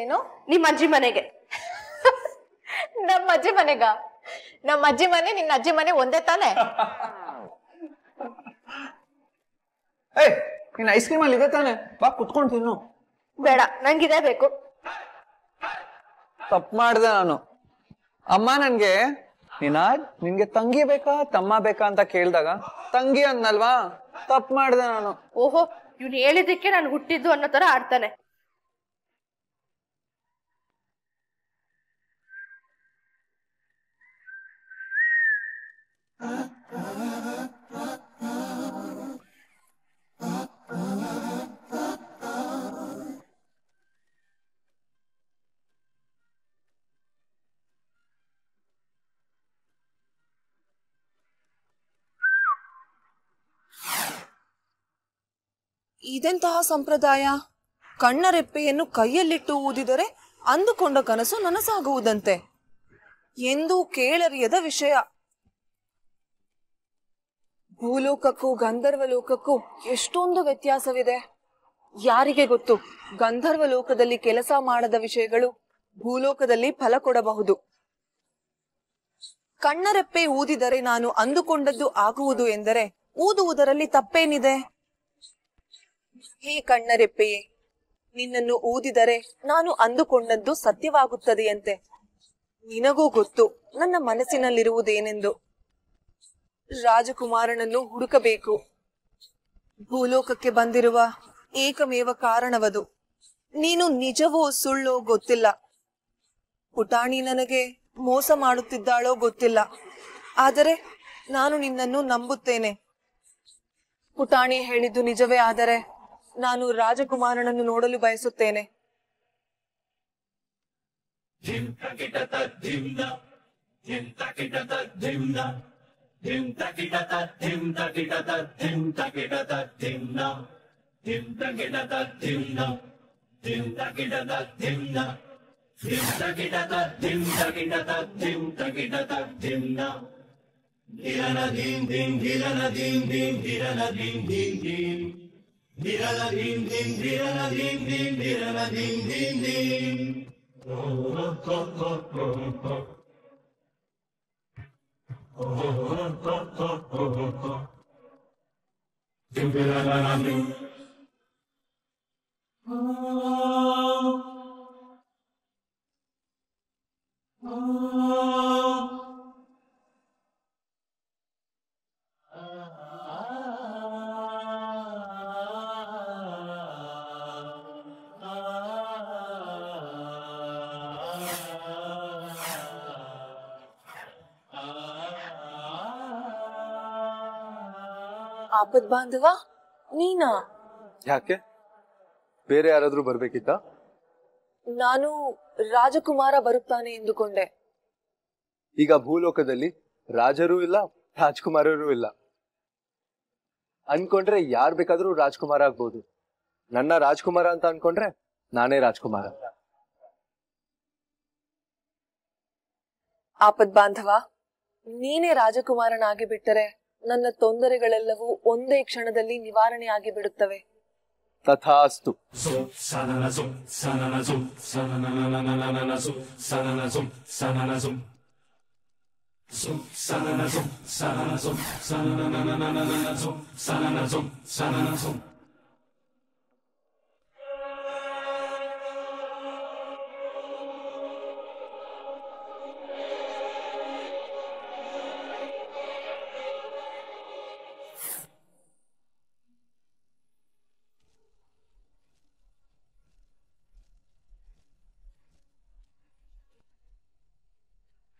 ನೀನು? ನಿಮ್ಮ ಅಜ್ಜಿ ಮನೆಗೆ. ನಮ್ಮ ಅಜ್ಜಿ ಮನೆಗ? ನಮ್ಮ ಅಜ್ಜಿ ಮನೆ ನಿನ್ನ ಅಜ್ಜಿ ಮನೆ ಒಂದೇ ತಾನೆ? ನೀನ್ ಐಸ್ ಕ್ರೀಮ್ ಅಲ್ಲಿ ಇದೆ ತಾನೆ, ಬಾ ಕುತ್ಕೊಂಡು ತಿನ್ನು. ಬೇಡ, ನಂಗಿದೇ ಬೇಕು. ತಪ್ಪು ಮಾಡ್ದೆ ನಾನು. ಅಮ್ಮ ನನ್ಗೆ ನಿನ್ಗೆ ತಂಗಿ ಬೇಕಾ ತಮ್ಮ ಬೇಕಾ ಅಂತ ಕೇಳ್ದಾಗ ತಂಗಿ ಅನ್ನಲ್ವಾ, ತಪ್ಪು ಮಾಡ್ದೆ ನಾನು. ಓಹೋ, ಇವ್ನು ಹೇಳಿದ್ದಕ್ಕೆ ನಾನು ಹುಟ್ಟಿದ್ದು ಅನ್ನೋ ತರ ಆಡ್ತಾನೆ. ಇದೆಂತಹ ಸಂಪ್ರದಾಯ? ಕಣ್ಣರೆಪ್ಪೆಯನ್ನು ಕೈಯಲ್ಲಿಟ್ಟು ಊದಿದರೆ ಅಂದುಕೊಂಡ ಕನಸು ನನಸಾಗುವುದಂತೆ. ಎಂದೂ ಕೇಳರಿಯದ ವಿಷಯ. ಭೂಲೋಕಕ್ಕೂ ಗಂಧರ್ವ ಲೋಕಕ್ಕೂ ಎಷ್ಟೊಂದು ವ್ಯತ್ಯಾಸವಿದೆ. ಯಾರಿಗೆ ಗೊತ್ತು, ಗಂಧರ್ವ ಲೋಕದಲ್ಲಿ ಕೆಲಸ ಮಾಡದ ವಿಷಯಗಳು ಭೂಲೋಕದಲ್ಲಿ ಫಲ ಕೊಡಬಹುದು. ಕಣ್ಣರೆಪ್ಪೆ ಊದಿದರೆ ನಾನು ಅಂದುಕೊಂಡದ್ದು ಆಗುವುದು ಎಂದರೆ ಊದುವುದರಲ್ಲಿ ತಪ್ಪೇನಿದೆ? ಹೇ ಕಣ್ಣರೆಪ್ಪೆಯೇ, ನಿನ್ನನ್ನು ಊದಿದರೆ ನಾನು ಅಂದುಕೊಂಡದ್ದು ಸತ್ಯವಾಗುತ್ತದೆಯಂತೆ. ನಿನಗೂ ಗೊತ್ತು ನನ್ನ ಮನಸ್ಸಿನಲ್ಲಿರುವುದೇನೆಂದು. ರಾಜಕುಮಾರನನ್ನು ಹುಡುಕಬೇಕು. ಭೂಲೋಕಕ್ಕೆ ಬಂದಿರುವ ಏಕಮೇವ ಕಾರಣವದು. ನೀನು ನಿಜವೋ ಸುಳ್ಳೋ ಗೊತ್ತಿಲ್ಲ. ಪುಟಾಣಿ ನನಗೆ ಮೋಸ ಮಾಡುತ್ತಿದ್ದಾಳೋ ಗೊತ್ತಿಲ್ಲ. ಆದರೆ ನಾನು ನಿನ್ನನ್ನು ನಂಬುತ್ತೇನೆ. ಪುಟಾಣಿ ಹೇಳಿದ್ದು ನಿಜವೇ ಆದರೆ ನಾನು ರಾಜಕುಮಾರನನ್ನು ನೋಡಲು ಬಯಸುತ್ತೇನೆ. ಆಪದ್ ಬಾಂಧವ ನೀನಾ? ಯಾಕೆ, ಬೇರೆ ಯಾರಾದ್ರೂ ಬರ್ಬೇಕಿತ್ತ? ನಾನು ರಾಜಕುಮಾರ ಬರುತ್ತಾನೆ ಎಂದುಕೊಂಡೆ. ಈಗ ಭೂಲೋಕದಲ್ಲಿ ರಾಜರೂ ಇಲ್ಲ, ರಾಜ್ಕುಮಾರರೂ ಇಲ್ಲ. ಅನ್ಕೊಂಡ್ರೆ ಯಾರ್ ಬೇಕಾದ್ರೂ ರಾಜ್ಕುಮಾರ ಆಗ್ಬೋದು. ನನ್ನ ರಾಜ್ಕುಮಾರ ಅಂತ ಅನ್ಕೊಂಡ್ರೆ ನಾನೇ ರಾಜ್ಕುಮಾರ. ಆಪದ್ ಬಾಂಧವ, ನೀನೇ ರಾಜಕುಮಾರನಾಗಿ ಬಿಟ್ಟರೆ ನನ್ನ ತೊಂದರೆಗಳೆಲ್ಲವೂ ಒಂದೇ ಕ್ಷಣದಲ್ಲಿ ನಿವಾರಣೆ ಆಗಿ ಬಿಡುತ್ತವೆ. ತಥಾಸ್ತು.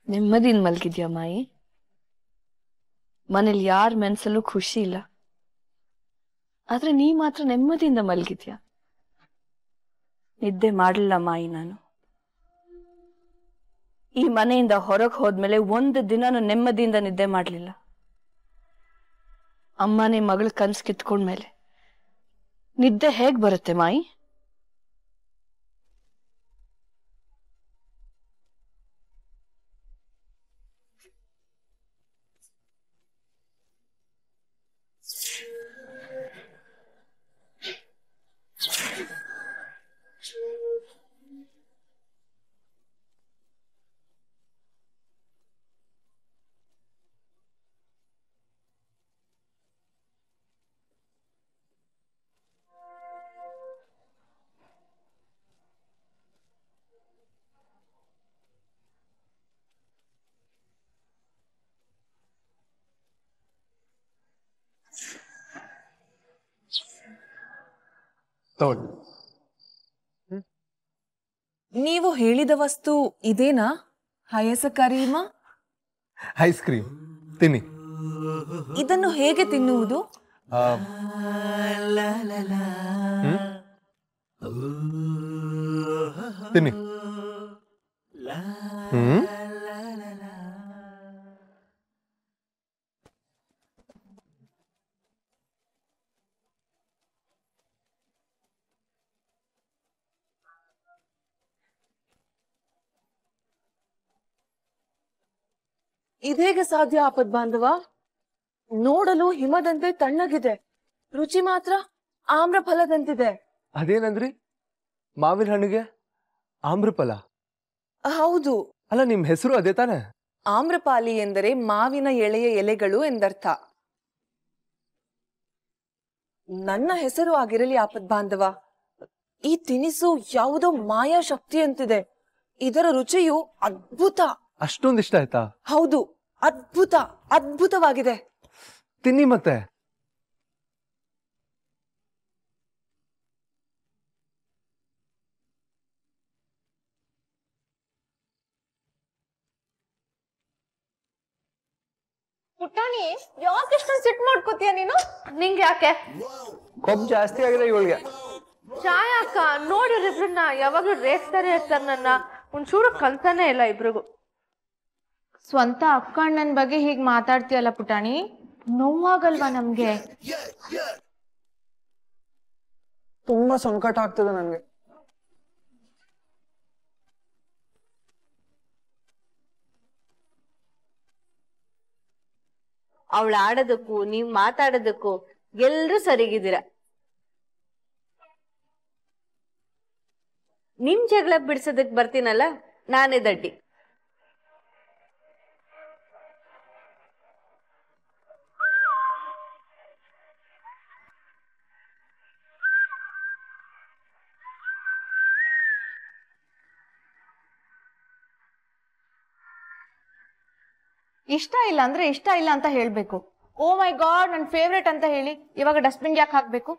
ನೆಮ್ಮದಿಯಿಂದ ಮಲ್ಗಿದ್ಯಾ ಮಾಯಿ? ಮನೇಲಿ ಯಾರ ಮನ್ಸಲ್ಲೂ ಖುಷಿ ಇಲ್ಲ, ಆದ್ರೆ ನೀ ಮಾತ್ರ ನೆಮ್ಮದಿಯಿಂದ ಮಲ್ಗಿದ್ಯಾ. ನಿದ್ದೆ ಮಾಡಲಿಲ್ಲ ಮಾಯಿ ನಾನು. ಈ ಮನೆಯಿಂದ ಹೊರಗೆ ಹೋದ್ಮೇಲೆ ಒಂದು ದಿನ ನೆಮ್ಮದಿಯಿಂದ ನಿದ್ದೆ ಮಾಡಲಿಲ್ಲ. ಅಮ್ಮನೇ ಮಗಳ ಕನ್ಸು ಕಿತ್ಕೊಂಡ್ಮೇಲೆ ನಿದ್ದೆ ಹೇಗ್ ಬರುತ್ತೆ ಮಾಯಿ? ತಗೊಳ್ಳಿ. ನೀವು ಹೇಳಿದ ವಸ್ತು ಇದೇನಾ? ಹಯಸ ಕರೀಮ? ಐಸ್ ಕ್ರೀಮ್ ತಿನ್ನಿ. ಇದನ್ನು ಹೇಗೆ ತಿನ್ನುವುದು? ತಿನ್ನಿ. ಇದೇಗೆ ಸಾಧ್ಯ ಆಪದ್ ಬಾಂಧವ? ನೋಡಲು ಹಿಮದಂತೆ ತಣ್ಣಗಿದೆ, ರುಚಿ ಮಾತ್ರ ಆಮ್ರ ಫಲದಂತಿದೆ. ಅದೇನಂದ್ರಿ? ಮಾವಿನ ಹಣ್ಣಿಗೆ ಆಮ್ರಫಲ? ಹೌದು. ಅಲ್ಲ, ನಿಮ್ ಹೆಸರು ಅದೇ ತಾನೆ? ಆಮ್ರಪಾಲಿ ಎಂದರೆ ಮಾವಿನ ಎಳೆಯ ಎಲೆಗಳು ಎಂದರ್ಥ. ನನ್ನ ಹೆಸರು ಆಗಿರಲಿ ಆಪದ್ ಬಾಂಧವ, ಈ ತಿನಿಸು ಯಾವುದೋ ಮಾಯಾ ಶಕ್ತಿ ಅಂತಿದೆ. ಇದರ ರುಚಿಯು ಅದ್ಭುತ. ಅಷ್ಟೊಂದು ಇಷ್ಟ ಆಯ್ತಾ? ಹೌದು, ಅದ್ಭುತ, ಅದ್ಭುತವಾಗಿದೆ. ತಿನ್ನಿ ಮತ್ತೆ. ಪುಟಾಣಿ, ಯಾಕೆ ಇಷ್ಟೊಂದು ಸಿಟ್ ಮಾಡ್ಕೋತೀಯ ನೀನು? ನಿಂಗೆ ಯಾಕೆ? ಕೊಬ್ಬು ಜಾಸ್ತಿ ಆಗಿದೆ ಇವಳಿಗೆ. ಚಾಯ ಅಕ್ಕ, ನೋಡಿರ್ ಇಬ್ರನ್ನ ಯಾವಾಗ್ಲೂ ರೇಸ್ತಾನೆ ಇರ್ತಾರ. ನನ್ನ ಒಂಚೂರು ಕಲ್ತಾನೆ ಇಲ್ಲ ಇಬ್ರಿಗೂ. ಸ್ವಂತ ಅಕ್ಕ ಅಣ್ಣನ ಬಗ್ಗೆ ಹೀಗ್ ಮಾತಾಡ್ತೀಯಲ್ಲ ಪುಟಾಣಿ, ನೋವಾಗಲ್ವಾ ನಮ್ಗೆ? ತುಂಬಾ ಸಂಕಟ ಆಗ್ತದೆ ನನ್ಗೆ. ಅವಳು ಆಡೋದಕ್ಕೂ ನೀವ್ ಮಾತಾಡೋದಕ್ಕೂ ಎಲ್ರೂ ಸರಿಗಿದ್ದೀರ. ನಿಮ್ ಜಗಳ ಬಿಡ್ಸೋದಕ್ ಬರ್ತೀನಲ್ಲ, ನಾನೇ ದಡ್ಡಿ. ಇಷ್ಟ ಇಲ್ಲ ಅಂದ್ರೆ ಇಷ್ಟ ಇಲ್ಲ ಅಂತ ಹೇಳ್ಬೇಕು. ಓ ಮೈ ಗಾಡ್, ನನ್ ಫೇವ್ರೇಟ್ ಅಂತ ಹೇಳಿ ಇವಾಗ ಡಸ್ಟ್ಬಿನ್ ಯಾಕೆ ಹಾಕ್ಬೇಕು?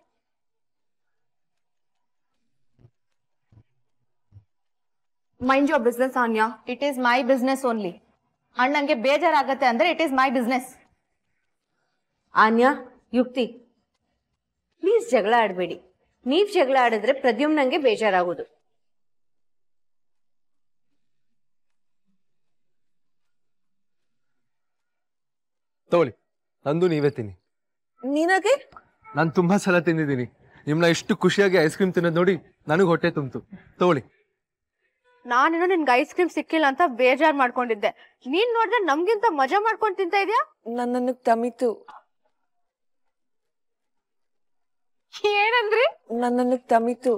Mind your business Anya. It is my business only. ಅಣ್ಣಂಗೆ ಬೇಜಾರಾಗತ್ತೆ ಅಂದ್ರೆ it is my business. Anya, Yukti, please ಜಗಳ ಆಡ್ಬೇಡಿ. ನೀವ್ ಜಗಳ ಆಡಿದ್ರೆ ಪ್ರದ್ಯುಮ್ನಂಗೆ ಬೇಜಾರಾಗೋದು. ತಗೊಳ್ಳಿ, ನಂದು ನೀವೇ ತಿನ್ನಿ. ನಿನಗೆ? ನಾನು ತುಂಬಾ ಸಲ ತಿಂದಿದ್ದೀನಿ. ನಿಮ್ನ ಇಷ್ಟು ಖುಷಿಯಾಗಿ ಐಸ್ ಕ್ರೀಮ್ ತಿನ್ನೋದು ನೋಡಿ ನನಗೆ ಹೊಟ್ಟೆ ತುಂಬಿತು. ತಗೊಳ್ಳಿ. ನಾನೇನೋ ನಿನ್ಗೆ ಐಸ್ ಕ್ರೀಮ್ ಸಿಕ್ಕಿಲ್ಲ ಅಂತ ಬೇಜಾರ್ ಮಾಡ್ಕೊಂಡಿದ್ದೆ. ನೀನ್ ನೋಡಿದ್ರೆ ನಮ್ಗಿಂತ ಮಜಾ ಮಾಡ್ಕೊಂಡ್ ತಿಂತ ಇದೀಯಾ. ನನ್ನನ್ನು ತಮಿತು. ಏನಂದ್ರಿ? ನನ್ನನ್ನು ತಮಿತು.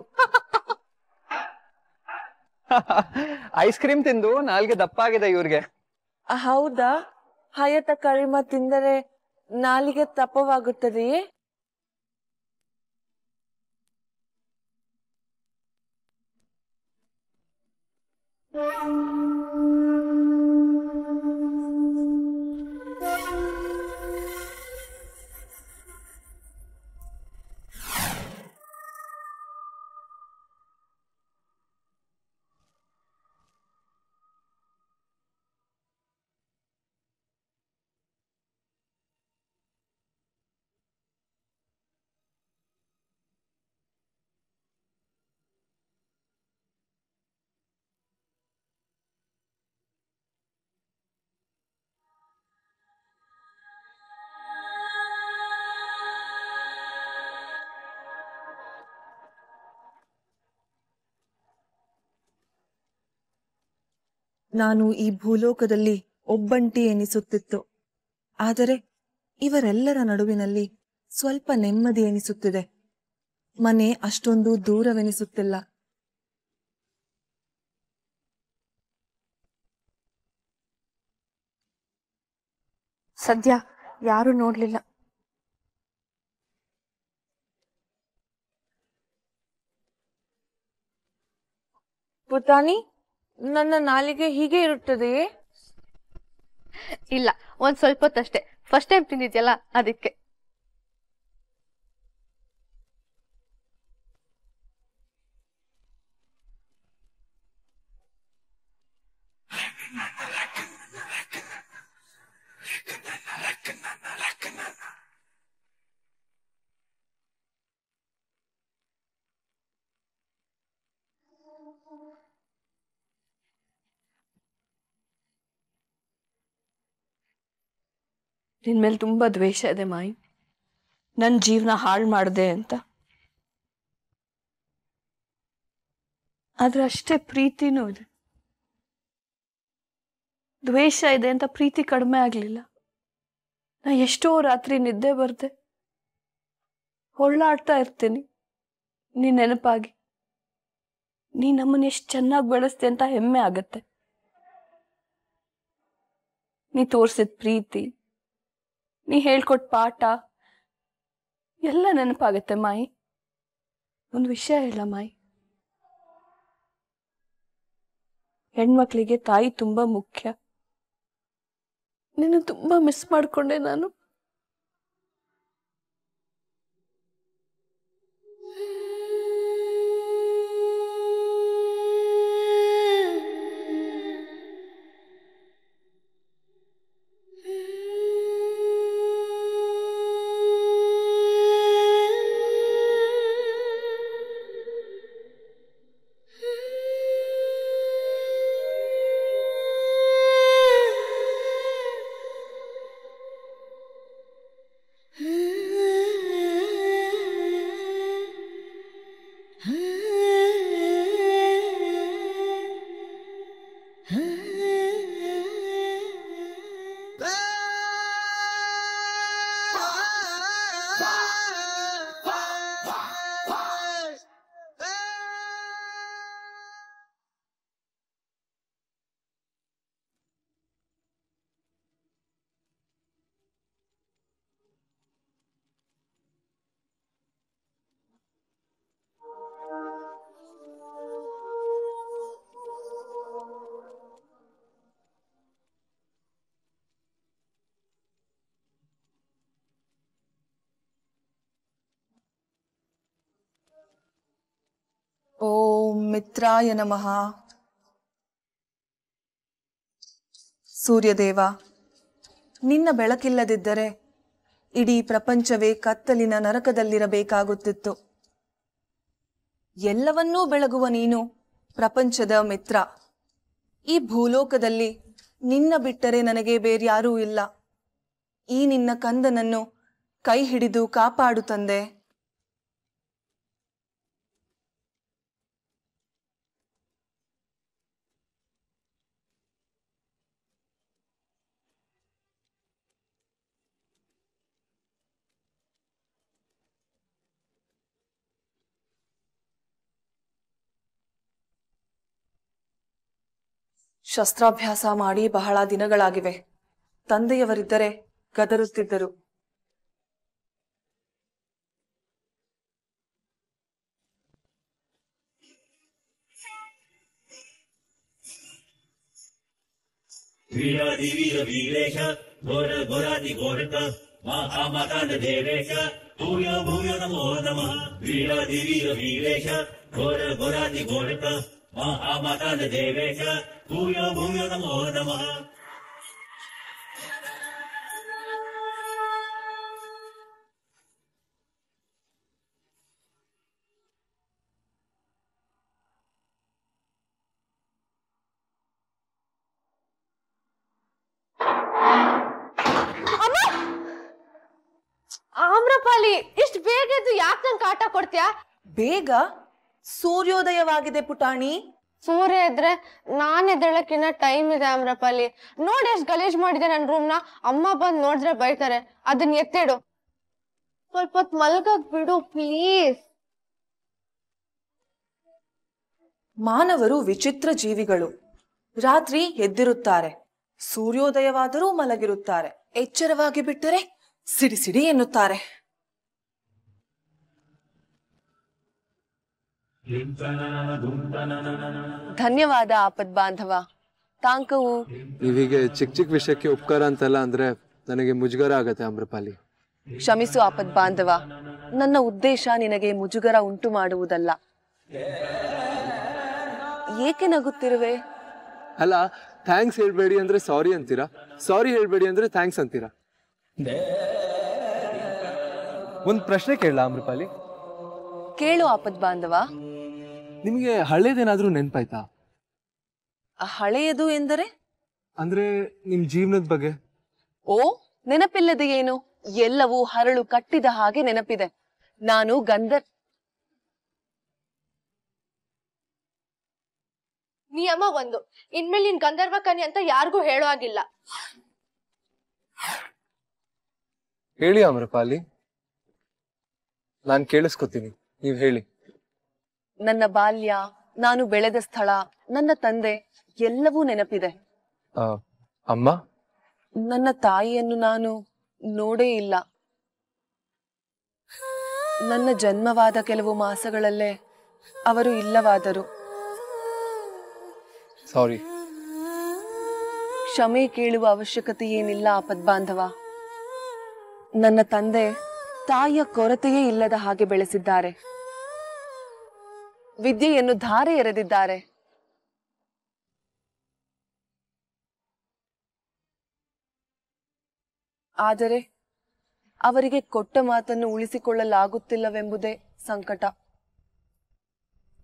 ಐಸ್ ಕ್ರೀಮ್ ತಿಂದು ನಾಲ್ಗೆ ದಪ್ಪ ಆಗಿದೆ ಇವ್ರಿಗೆ. ಹೌದಾ? ಹಯತ ಕರಿಮ ತಿಂದರೆ ನಾಲಿಗೆ ತಪ್ಪವಾಗುತ್ತದೆಯೇ? ನಾನು ಈ ಭೂಲೋಕದಲ್ಲಿ ಒಬ್ಬಂಟಿ ಎನಿಸುತ್ತಿತ್ತು. ಆದರೆ ಇವರೆಲ್ಲರ ನಡುವಿನಲ್ಲಿ ಸ್ವಲ್ಪ ನೆಮ್ಮದಿ ಎನಿಸುತ್ತಿದೆ. ಮನೆ ಅಷ್ಟೊಂದು ದೂರವೆನಿಸುತ್ತಿಲ್ಲ. ಸದ್ಯ ಯಾರು ನೋಡ್ಲಿಲ್ಲ. ಪುಟಾಣಿ, ನನ್ನ ನಾಲಿಗೆ ಹೀಗೆ ಇರುತ್ತದೆಯೇ? ಇಲ್ಲ, ಒಂದ್ ಸ್ವಲ್ಪ ಹೊತ್ತಷ್ಟೇ. ಫಸ್ಟ್ ಟೈಮ್ ತಿಂದಿದ್ಯಲ್ಲ ಅದಕ್ಕೆ. ನಿನ್ ಮೇಲೆ ತುಂಬಾ ದ್ವೇಷ ಇದೆ ಮಾಯಿ. ನನ್ನ ಜೀವನ ಹಾಳು ಮಾಡಿದೆ ಅಂತ. ಆದ್ರೆ ಅಷ್ಟೇ ಪ್ರೀತಿನೂ ಇದೆ. ದ್ವೇಷ ಇದೆ ಅಂತ ಪ್ರೀತಿ ಕಡಿಮೆ ಆಗ್ಲಿಲ್ಲ. ನಾ ಎಷ್ಟೋ ರಾತ್ರಿ ನಿದ್ದೆ ಬರ್ದೆ ಹೊಳ್ಳಾಡ್ತಾ ಇರ್ತೀನಿ ನೀನ್ ನೆನಪಾಗಿ. ನೀ ನಮ್ಮನ್ನ ಎಷ್ಟು ಚೆನ್ನಾಗಿ ಬೆಳೆಸ್ತೆ ಅಂತ ಹೆಮ್ಮೆ ಆಗತ್ತೆ. ನೀ ತೋರ್ಸಿದ ಪ್ರೀತಿ, ನೀ ಹೇಳ್ಕೊಟ್ ಪಾಠ ಎಲ್ಲ ನೆನಪಾಗತ್ತೆ ಮಾಯಿ. ಒಂದು ವಿಷಯ ಇಲ್ಲ ಮಾಯಿ, ಹೆಣ್ಮಕ್ಳಿಗೆ ತಾಯಿ ತುಂಬಾ ಮುಖ್ಯ. ನಿನ್ನ ತುಂಬಾ ಮಿಸ್ ಮಾಡ್ಕೊಂಡೆ ನಾನು. ಓಂ ಮಿತ್ರಾಯ ನಮಃ. ಸೂರ್ಯದೇವ, ನಿನ್ನ ಬೆಳಕಿಲ್ಲದಿದ್ದರೆ ಇಡೀ ಪ್ರಪಂಚವೇ ಕತ್ತಲಿನ ನರಕದಲ್ಲಿರಬೇಕಾಗುತ್ತಿತ್ತು. ಎಲ್ಲವನ್ನೂ ಬೆಳಗುವ ನೀನು ಪ್ರಪಂಚದ ಮಿತ್ರ. ಈ ಭೂಲೋಕದಲ್ಲಿ ನಿನ್ನ ಬಿಟ್ಟರೆ ನನಗೆ ಬೇರ್ಯಾರೂ ಇಲ್ಲ. ಈ ನಿನ್ನ ಕಂದನನ್ನು ಕೈ ಹಿಡಿದು ಕಾಪಾಡು ತಂದೆ. ಶಸ್ತ್ರಾಭ್ಯಾಸ ಮಾಡಿ ಬಹಳ ದಿನಗಳಾಗಿವೆ. ತಂದೆಯವರಿದ್ದರೆ ಗದರುತ್ತಿದ್ದರು. ವೀರಾದಿ ವೀರ ವೀರೇಶ ಘೋರ ಘೋರಾದಿ ಘೋರಕ ಮಹಾಮಕಾನ ದೇವೇಶ ಭೂಯೋ ಭೂಯೋ ನಮೋ ನಮಃ. ವೀರಾದಿ ವೀರ ವೀರೇಶ ಘೋರ ಘೋರಾದಿ ಘೋರಕ ಮಹಾಮಕಾನ ದೇವೇಶ ಭೂಯೋ ಭೂಯೋ ನಮೋ ನಮಃ. ಆಮ್ರಪಾಲಿ, ಇಷ್ಟು ಬೇಗ ಎದ್ದು ಯಾಕೆ ನಂಗೆ ಕಾಟ ಕೊಡ್ತೀಯಾ? ಬೇಗ? ಸೂರ್ಯೋದಯವಾಗಿದೆ ಪುಟಾಣಿ. ಸೂರ್ಯ ಇದ್ರೆ ನಾನ್ ಎದ್ದೇಳಕ್ಕಿನ್ನ ಟೈಮ್ ಇದೆ ಆಮ್ರಪಾಲಿ. ನೋಡಿ ಎಷ್ಟು ಗಲೀಜ್ ಮಾಡಿದೆ ನನ್ನ ರೂಮ್ನ. ಅಮ್ಮ ಬಂದ್ ನೋಡಿದ್ರೆ ಬೈತಾರೆ. ಅದನ್ನ ಎತ್ತಿಡು. ಸ್ವಲ್ಪ ಹೊತ್ತು ಮಲ್ಗಕ್ ಬಿಡು ಪ್ಲೀಸ್. ಮಾನವರು ವಿಚಿತ್ರ ಜೀವಿಗಳು. ರಾತ್ರಿ ಎದ್ದಿರುತ್ತಾರೆ, ಸೂರ್ಯೋದಯವಾದರೂ ಮಲಗಿರುತ್ತಾರೆ. ಎಚ್ಚರವಾಗಿ ಬಿಟ್ಟರೆ ಸಿಡಿ ಸಿಡಿ ಎನ್ನುತ್ತಾರೆ. ಧನ್ಯವಾದ ಆಪದ್ ಬಾಂಧವ. ತಾಂಕವು ನೀವೀಗೆ ಚಿಕ್ಕ ಚಿಕ್ಕ ವಿಷಯಕ್ಕೆ ಉಪಕಾರ ಅಂತೆಲ್ಲ ಅಂದ್ರೆ ನನಗೆ ಮುಜುಗರ ಆಗತ್ತೆ ಆಮ್ರಪಾಲಿ. ಕ್ಷಮಿಸು ಆಪದ್ ಬಾಂಧವ. ನನ್ನ ಉದ್ದೇಶ ನಿನಗೆ ಮುಜುಗರ ಉಂಟು ಮಾಡುವುದಲ್ಲ. ಏಕೆ ನಗುತ್ತಿರುವೆ? ಅಲ್ಲ, ಥ್ಯಾಂಕ್ಸ್ ಹೇಳ್ಬೇಡಿ ಅಂದ್ರೆ ಸಾರಿ ಅಂತೀರಾ, ಸಾರಿ ಹೇಳ್ಬೇಡಿ ಅಂದ್ರೆ ಥ್ಯಾಂಕ್ಸ್ ಅಂತೀರಾ. ಒಂದ್ ಪ್ರಶ್ನೆ ಕೇಳಲ್ಲ ಆಮ್ರಪಾಲಿ? ಕೇಳು ಆಪದ್ ಬಾಂಧವ. ನಿಮಗೆ ಹಳೇದೇನಾದ್ರೂ ನೆನ್ಪಾಯ್ತಾ? ಹಳೆಯದು ಎಂದರೆ? ಅಂದ್ರೆ ನಿಮ್ ಜೀವನದ ಬಗ್ಗೆ. ಓ, ನೆನಪಿಲ್ಲದೆ ಏನು, ಎಲ್ಲವೂ ಹರಳು ಕಟ್ಟಿದ ಹಾಗೆ ನೆನಪಿದೆ. ನಾನು ನಿಯಮ 1, ಇನ್ಮೇಲೆ ನೀನ್ ಗಂಧರ್ವ ಕನ್ಯೆ ಅಂತ ಯಾರಿಗೂ ಹೇಳೋ ಆಗಿಲ್ಲ. ಹೇಳಿ ಅಮ್ರಪಾಲಿ, ನಾನ್ ಕೇಳಿಸ್ಕೊತೀನಿ, ನೀವ್ ಹೇಳಿ. ನನ್ನ ಬಾಲ್ಯ, ನಾನು ಬೆಳೆದ ಸ್ಥಳ, ನನ್ನ ತಂದೆ ಎಲ್ಲವೂ ನೆನಪಿದೆ. ಅಮ್ಮ? ನನ್ನ ತಾಯಿಯನ್ನು ನಾನು ನೋಡೇ ಇಲ್ಲ. ನನ್ನ ಜನ್ಮವಾದ ಕೆಲವು ಮಾಸಗಳಲ್ಲೇ ಅವರು ಇಲ್ಲವಾದರು. ಸಾರಿ. ಕ್ಷಮೆ ಕೇಳುವ ಅವಶ್ಯಕತೆ ಏನಿಲ್ಲ ಆಪದ್ಬಾಂಧವ. ನನ್ನ ತಂದೆ ತಾಯಿಯ ಕೊರತೆಯೇ ಇಲ್ಲದ ಹಾಗೆ ಬೆಳೆಸಿದ್ದಾರೆ. ವಿದ್ಯೆಯನ್ನು ಧಾರೆ ಎರೆದಿದ್ದಾರೆ. ಆದರೆ ಅವರಿಗೆ ಕೊಟ್ಟ ಮಾತನ್ನು ಉಳಿಸಿಕೊಳ್ಳಲಾಗುತ್ತಿಲ್ಲವೆಂಬುದೇ ಸಂಕಟ.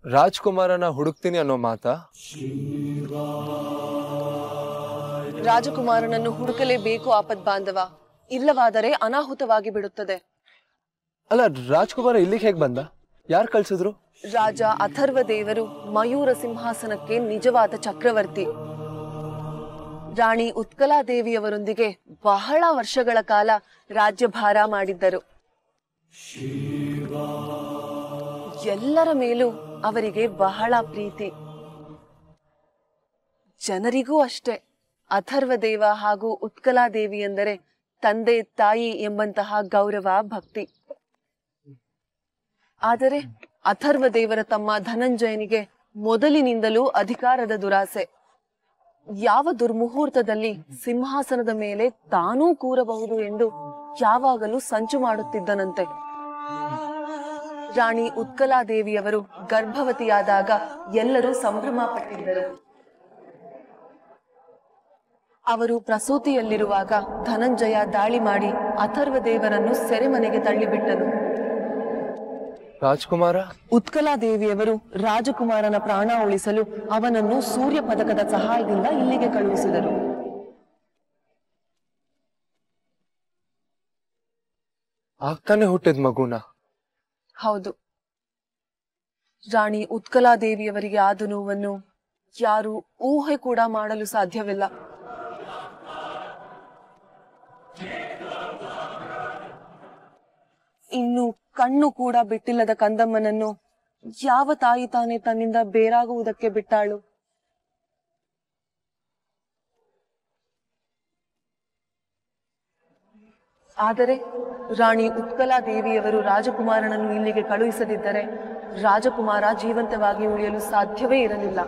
ರಾಜ್ಕುಮಾರನ ಹುಡುಕ್ತೀನಿ ಅನ್ನೋ ಮಾತಾ? ರಾಜಕುಮಾರನನ್ನು ಹುಡುಕಲೇಬೇಕು ಆಪದ್ಬಾಂಧವ, ಇಲ್ಲವಾದರೆ ಅನಾಹುತವಾಗಿ ಬಿಡುತ್ತದೆ. ಅಲ್ಲ, ರಾಜ್ಕುಮಾರ ಇಲ್ಲಿಗೆ ಹೇಗ್ ಬಂದ? ಯಾರು ಕಳ್ಸಿದ್ರು? ರಾಜ ಅಥರ್ವ ದೇವರು ಮಯೂರ ಸಿಂಹಾಸನಕ್ಕೆ ನಿಜವಾದ ಚಕ್ರವರ್ತಿ. ರಾಣಿ ಉತ್ಕಲಾದೇವಿಯವರೊಂದಿಗೆ ಬಹಳ ವರ್ಷಗಳ ಕಾಲ ರಾಜ್ಯಭಾರ ಮಾಡಿದ್ದರು. ಎಲ್ಲರ ಮೇಲೂ ಅವರಿಗೆ ಬಹಳ ಪ್ರೀತಿ. ಜನರಿಗೂ ಅಷ್ಟೇ. ಅಥರ್ವ ದೇವ ಹಾಗೂ ಉತ್ಕಲಾದೇವಿ ಎಂದರೆ ತಂದೆ ತಾಯಿ ಎಂಬಂತಹ ಗೌರವ, ಭಕ್ತಿ. ಆದರೆ ಅಥರ್ವ ದೇವರ ತಮ್ಮ ಧನಂಜಯನಿಗೆ ಮೊದಲಿನಿಂದಲೂ ಅಧಿಕಾರದ ದುರಾಸೆ. ಯಾವ ದುರ್ಮುಹೂರ್ತದಲ್ಲಿ ಸಿಂಹಾಸನದ ಮೇಲೆ ತಾನೂ ಕೂರಬಹುದು ಎಂದು ಯಾವಾಗಲೂ ಸಂಚು ಮಾಡುತ್ತಿದ್ದನಂತೆ. ರಾಣಿ ಉತ್ಕಲಾದೇವಿಯವರು ಗರ್ಭವತಿಯಾದಾಗ ಎಲ್ಲರೂ ಸಂಭ್ರಮ ಪಟ್ಟಿದ್ದರು. ಅವರು ಪ್ರಸೂತಿಯಲ್ಲಿರುವಾಗ ಧನಂಜಯ ದಾಳಿ ಮಾಡಿ ಅಥರ್ವ ದೇವರನ್ನು ಸೆರೆಮನೆಗೆ ತಳ್ಳಿಬಿಟ್ಟನು. ರಾಜ್ಕುಮಾರ? ಉತ್ಕಲಾದೇವಿಯವರು ರಾಜಕುಮಾರನ ಪ್ರಾಣ ಉಳಿಸಲು ಅವನನ್ನು ಸೂರ್ಯ ಪದಕದ ಸಹಾಯದಿಂದ ಇಲ್ಲಿಗೆ ಕಳುಹಿಸಿದರು. ಆಗ್ತಾನೆ ಹುಟ್ಟಿದ ಮಗುನ? ಹೌದು. ರಾಣಿ ಉತ್ಕಲಾದೇವಿಯವರಿಗೆ ಆದ ನೋವನ್ನು ಯಾರು ಊಹೆ ಕೂಡ ಮಾಡಲು ಸಾಧ್ಯವಿಲ್ಲ. ಇನ್ನು ಕಣ್ಣು ಕೂಡ ಬಿಟ್ಟಿಲ್ಲದ ಕಂದಮ್ಮನನ್ನು ಯಾವ ತಾಯಿ ತಾನೇ ತನ್ನಿಂದ ಬೇರಾಗುವುದಕ್ಕೆ ಬಿಟ್ಟಾಳು? ಆದರೆ ರಾಣಿ ಉತ್ಕಲಾದೇವಿಯವರು ರಾಜಕುಮಾರನನ್ನು ಇಲ್ಲಿಗೆ ಕಳುಹಿಸದಿದ್ದರೆ ರಾಜಕುಮಾರ ಜೀವಂತವಾಗಿ ಉಳಿಯಲು ಸಾಧ್ಯವೇ ಇರಲಿಲ್ಲ.